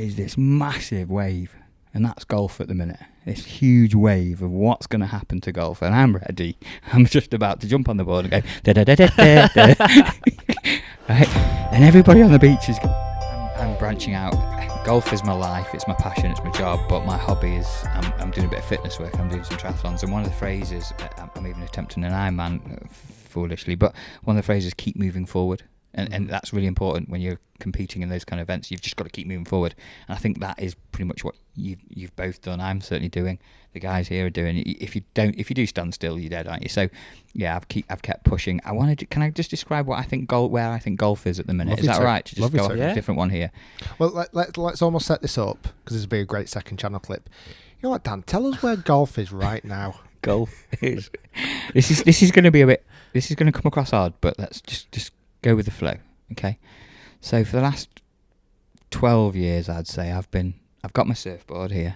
is this massive wave, and that's golf at the minute. This huge wave of what's going to happen to golf, and I'm ready. I'm just about to jump on the board and go da da da da da, da. Right? And everybody on the beach is. I'm branching out. Golf is my life. It's my passion. It's my job. But my hobby is I'm doing a bit of fitness work. I'm doing some triathlons, and one of the phrases I'm even attempting an Ironman foolishly, but one of the phrases keep moving forward. And that's really important when you're competing in those kind of events. You've just got to keep moving forward. And I think that is pretty much what you've both done. I'm certainly doing. The guys here are doing. If you do stand still, you're dead, aren't you? So yeah, I've kept pushing. Can I just describe what I think where I think golf is at the minute? Is that all right to just go off a different one here? Well, let's almost set this up, because this would be a great second channel clip. You know what, Dan? Tell us where golf is right now. Golf is. This is going to be a bit. This is going to come across odd, but let's just go with the flow, okay? So for the last 12 years, I'd say I've got my surfboard here.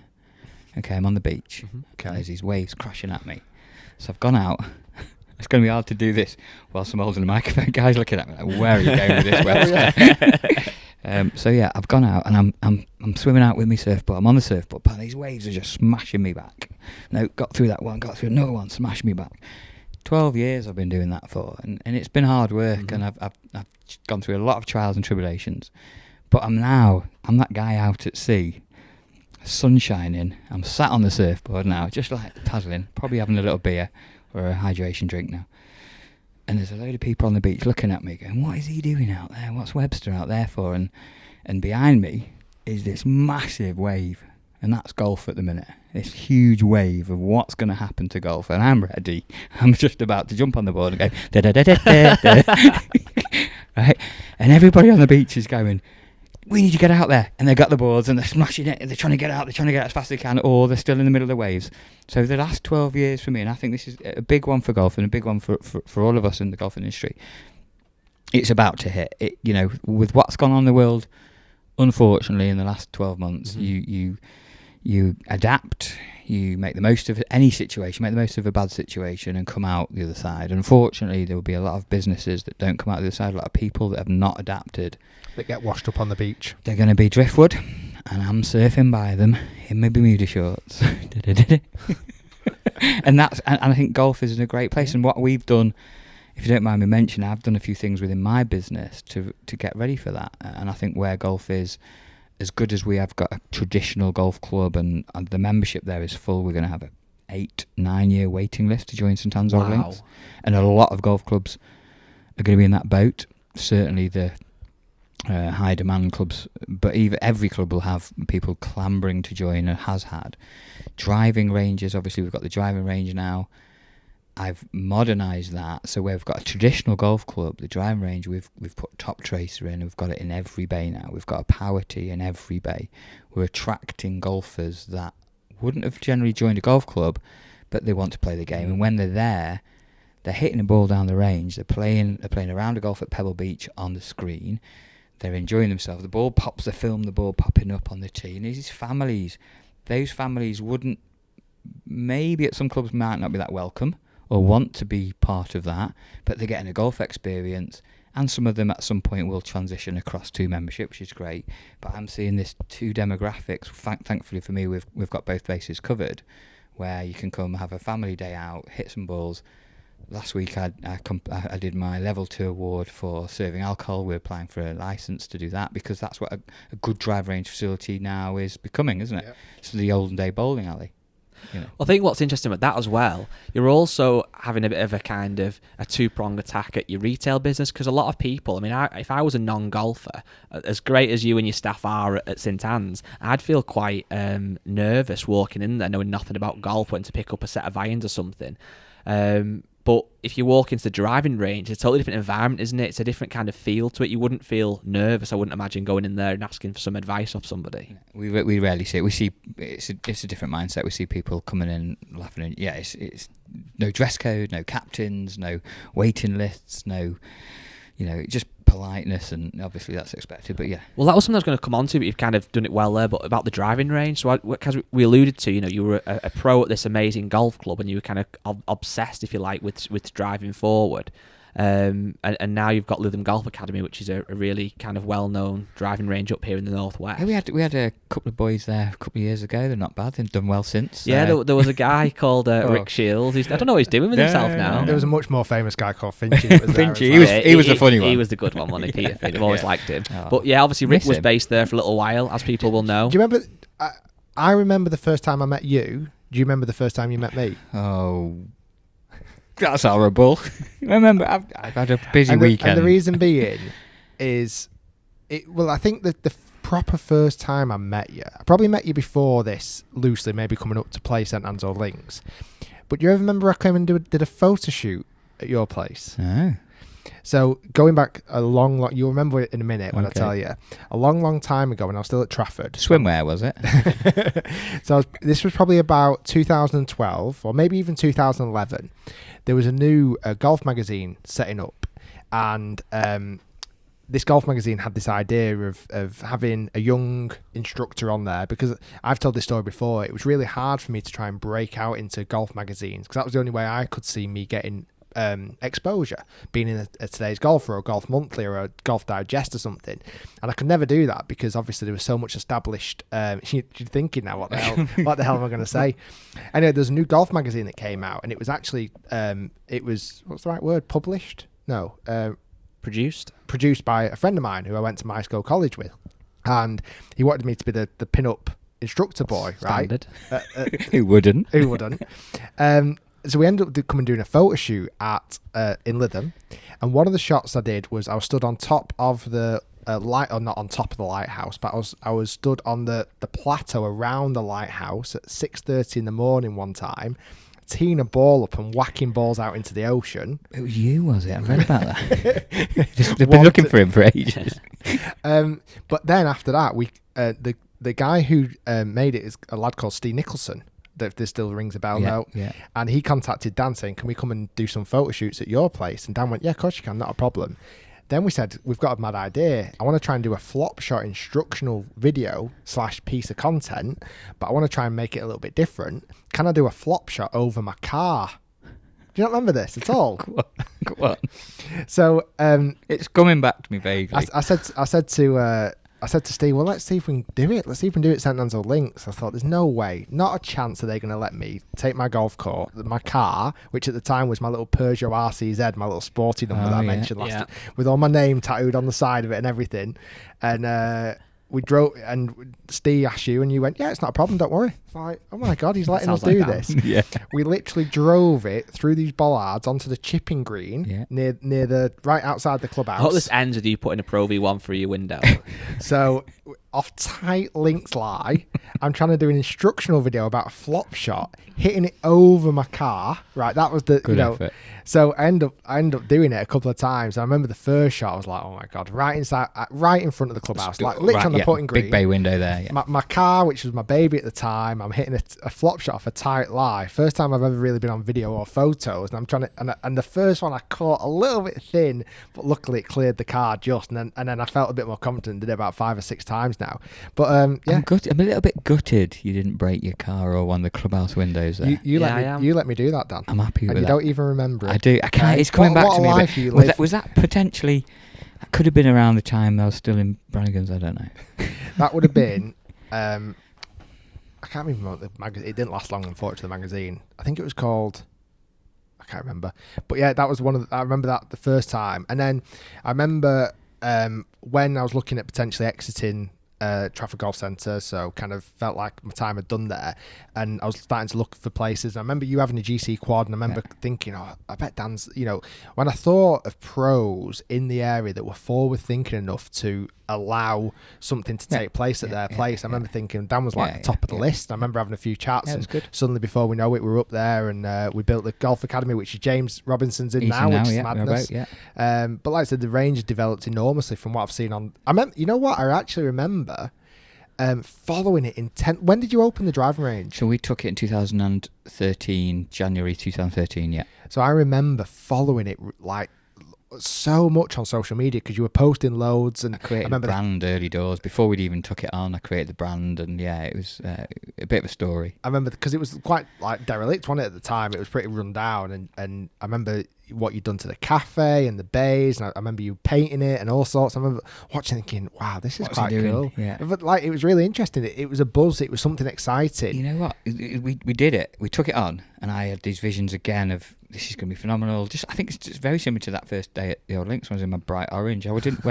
Okay, I'm on the beach. Mm-hmm. Okay, there's these waves crashing at me. So I've gone out. It's going to be hard to do this whilst I'm holding the microphone. Guys looking at me like, where are you going with this website? So yeah, I've gone out and I'm swimming out with my surfboard. I'm on the surfboard, but these waves are just smashing me back. No, got through that one, got through another one, smashed me back. 12 years I've been doing that for, and it's been hard work, and I've gone through a lot of trials and tribulations, but I'm that guy out at sea, sun shining, I'm sat on the surfboard now, just like paddling, probably having a little beer or a hydration drink now, and there's a load of people on the beach looking at me going, what is he doing out there, what's Webster out there for? And behind me is this massive wave, and that's golf at the minute. This huge wave of what's going to happen to golf, and I'm ready. I'm just about to jump on the board and go da da da da da, da. Right? And everybody on the beach is going, we need to get out there, and they've got the boards and they're smashing it and they're trying to get out as fast as they can, or they're still in the middle of the waves. So the last 12 years for me, and I think this is a big one for golf and a big one for all of us in the golf industry, it's about to hit it, you know, with what's gone on in the world. Unfortunately, in the last 12 months, you adapt, you make the most of any situation, make the most of a bad situation and come out the other side. Unfortunately, there will be a lot of businesses that don't come out the other side, a lot of people that have not adapted. That get washed up on the beach. They're going to be driftwood, and I'm surfing by them in my Bermuda shorts. and I think golf is in a great place. And what we've done, if you don't mind me mentioning, I've done a few things within my business to get ready for that. And I think where golf is, as good as we have got a traditional golf club and the membership there is full, we're going to have a 8-9 year waiting list to join St Anne's Old Links. And a lot of golf clubs are going to be in that boat. Certainly the high demand clubs, but every club will have people clambering to join and has had. Driving ranges, obviously we've got the driving range now. I've modernised that, so we've got a traditional golf club, the driving range, we've put Top Tracer in, we've got it in every bay now, we've got a Power Tee in every bay. We're attracting golfers that wouldn't have generally joined a golf club, but they want to play the game, and when they're there, they're hitting a ball down the range, they're playing a round of golf at Pebble Beach on the screen, they're enjoying themselves, the ball pops, they film the ball popping up on the tee, and these families, those families wouldn't, maybe at some clubs might not be that welcome, or want to be part of that, but they're getting a golf experience, and some of them at some point will transition across to membership, which is great. But I'm seeing this two demographics. Thankfully for me, we've got both bases covered, where you can come have a family day out, hit some balls. Last week I did my level 2 award for serving alcohol. We're applying for a license to do that, because that's what a good drive range facility now is becoming, isn't it? Yep. It's the olden day bowling alley. You know. Well, I think what's interesting with that as well, you're also having a bit of a kind of a two-pronged attack at your retail business, because a lot of people, I mean, if I was a non-golfer, as great as you and your staff are at St Anne's, I'd feel quite nervous walking in there knowing nothing about golf, wanting to pick up a set of irons or something. But if you walk into the driving range, it's a totally different environment, isn't it? It's a different kind of feel to it. You wouldn't feel nervous, I wouldn't imagine, going in there and asking for some advice off somebody. We rarely see it. We see it's a different mindset. We see people coming in laughing, and yeah, it's no dress code, no captains, no waiting lists, no, just politeness, and obviously that's expected. But yeah. Well, that was something I was going to come on to, but you've kind of done it well there. But about the driving range, so because we alluded to, you were a pro at this amazing golf club, and you were kind of obsessed, if you like, with driving forward. And now you've got Lytham Golf Academy, which is a really kind of well-known driving range up here in the northwest. Yeah, we had a couple of boys there a couple of years ago. They're not bad. They've done well since. Yeah, there was a guy called Rick Shiels. I don't know what he's doing with himself now. There was a much more famous guy called Finchy. That was there as Finchy, well. he was the funny one. He was the good one, wasn't he? Peter Finch. I've always liked him. Oh. But yeah, obviously Rick Miss was him. based there for a little while, as people will know. Do you remember? I remember the first time I met you. Do you remember the first time you met me? Oh, that's horrible. Remember, I've had a busy And weekend. the reason being is, I think that the proper first time I met you, I probably met you before this, loosely, maybe coming up to play St Anne's or Links. But you ever remember I came and did a photo shoot at your place? Oh. So going back a long, you'll remember it in a minute when I Okay. tell you. A long time ago when I was still at Trafford. Swimwear, was it? So this was probably about 2012 or maybe even 2011. There was a new golf magazine setting up, and this golf magazine had this idea of having a young instructor on there, because I've told this story before. It was really hard for me to try and break out into golf magazines, because that was the only way I could see me getting exposure, being in a Today's Golfer or Golf Monthly or a Golf Digest or something. And I could never do that because obviously there was so much established. You're thinking now, what the hell am I going to say? Anyway, there's a new golf magazine that came out, and it was actually what's the right word? Published? No, produced by a friend of mine who I went to my school college with, and he wanted me to be the pin-up instructor boy, right? Who wouldn't? Who wouldn't? So we ended up coming doing a photo shoot at in Lytham, and one of the shots I did was I was stood on top of the light, or not on top of the lighthouse, but I was stood on the plateau around the lighthouse at 6:30 in the morning one time, teeing a ball up and whacking balls out into the ocean. It was you, was it? I've read about that. They've been looking for him for ages. But then after that, the guy who made it is a lad called Steve Nicholson. If this still rings a bell now. Yeah. And he contacted Dan saying, can we come and do some photo shoots at your place? And Dan went, yeah, of course you can, not a problem. Then we said, we've got a mad idea. I want to try and do a flop shot instructional video / piece of content, but I want to try and make it a little bit different. Can I do a flop shot over my car? Do you not remember this at all? Go on. So It's coming back to me vaguely. I said to Steve, well, let's see if we can do it. Let's see if we can do it at St Anne's or Links. I thought, there's no way, not a chance are they going to let me take my golf cart, my car, which at the time was my little Peugeot RCZ, my little sporty number that I mentioned last time, with all my name tattooed on the side of it and everything. And we drove, and Steve asked you, and you went, yeah, it's not a problem, don't worry. It's like, oh my God, he's letting us do this. Yeah. We literally drove it through these bollards onto the chipping green near the right outside the clubhouse. I hope this ends with you putting a Pro V1 through your window. So off tight links lie, I'm trying to do an instructional video about a flop shot, hitting it over my car. Right, that was the Good effort. So I end up doing it a couple of times. I remember the first shot, I was like, oh my God, right in front of the clubhouse, like literally on the putting green. Big bay window there. Yeah. My car, which was my baby at the time, I'm hitting a flop shot off a tight lie. First time I've ever really been on video or photos, and I'm trying to, and the first one I caught a little bit thin, but luckily it cleared the car just, and then I felt a bit more confident. Did it about 5 or 6 times now, but yeah. I'm a little bit gutted you didn't break your car or one of the clubhouse windows there. You let me do that, Dan. I'm happy with and that. you don't even remember it. I do. I can't. It's coming back to me. Life you Was live. was that potentially? That could have been around the time I was still in Brannigan's. I don't know. That would have been. I can't even remember the magazine. It didn't last long, unfortunately. The magazine. I think it was called. I can't remember. But yeah, that was one of. I remember that the first time, and then I remember when I was looking at potentially exiting Trafford Golf Centre, so kind of felt like my time had done there, and I was starting to look for places. I remember you having a GC quad, and I remember thinking, oh, I bet Dan's, when I thought of pros in the area that were forward thinking enough to allow something to take place at their place, I remember thinking Dan was like the top of the list. I remember having a few chats, and good. Suddenly before we know it, we were up there, and we built the Golf Academy, which is James Robinson's in now, which is madness. But like I said, the range has developed enormously from what I've seen on. You know what? I actually remember following it intent. When did you open the driving range? So we took it in 2013, January 2013. Yeah. So I remember following it like so much on social media because you were posting loads, and I created a brand early doors before we'd even took it on. I created the brand, and it was a bit of a story. I remember because it was quite like derelict, wasn't it, at the time? It was pretty run down, and I remember what you'd done to the cafe and the bays, and I remember you painting it and all sorts. I remember watching, thinking, "Wow, this is What's he quite doing?" cool." Yeah. But like, it was really interesting. It was a buzz. It was something exciting. You know what? We did it. We took it on, and I had these visions again of this is going to be phenomenal. I think it's just very similar to that first day at the Old Links when I was in my bright orange. I wasn't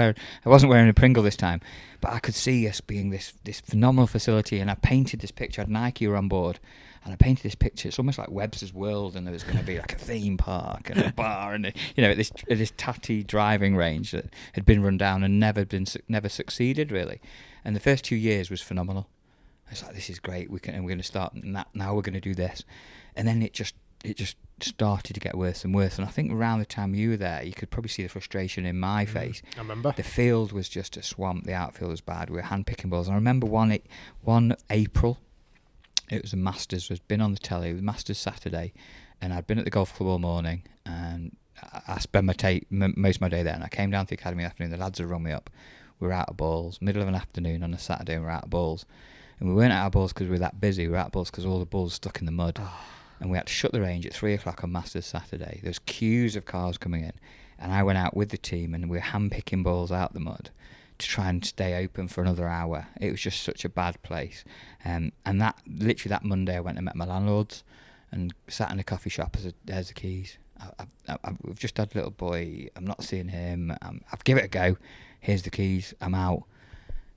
wearing a Pringle this time, but I could see us being this phenomenal facility. And I painted this picture. I had Nike were on board, and I painted this picture. It's almost like Webster's World, and there was going to be like a theme park and a bar, and this tatty driving range that had been run down and never succeeded really. And the first 2 years was phenomenal. I was like, this is great. We're going to start now. We're going to do this, and then it just started to get worse and worse. And I think around the time you were there, you could probably see the frustration in my face. I remember The field was just a swamp. The outfield was bad. We were hand picking balls. And I remember one April, it was a Masters. Had been on the telly. It was Masters Saturday, and I'd been at the golf club all morning, and I spent most of my day there. And I came down to the academy in the afternoon. The lads had rung me up. We were out of balls, middle of an afternoon on a Saturday, and we were out of balls. And we weren't out of balls because we were that busy. We were out of balls because all the balls were stuck in the mud. And we had to shut the range at 3 o'clock on Masters Saturday. There was queues of cars coming in. And I went out with the team, and we were hand-picking balls out the mud to try and stay open for another hour. It was just such a bad place. And that Monday, I went and met my landlords and sat in a coffee shop. I said, there's the keys. We've just had a little boy. I'm not seeing him. I've given it a go. Here's the keys. I'm out.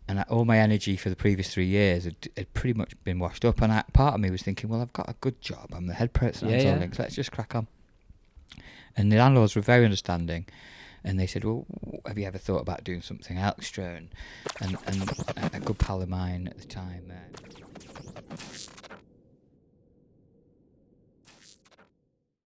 And all my energy for the previous 3 years had pretty much been washed up. And part of me was thinking, well, I've got a good job. I'm the head person at Links. Let's just crack on. And the landlords were very understanding. And they said, well, have you ever thought about doing something extra? And a good pal of mine at the time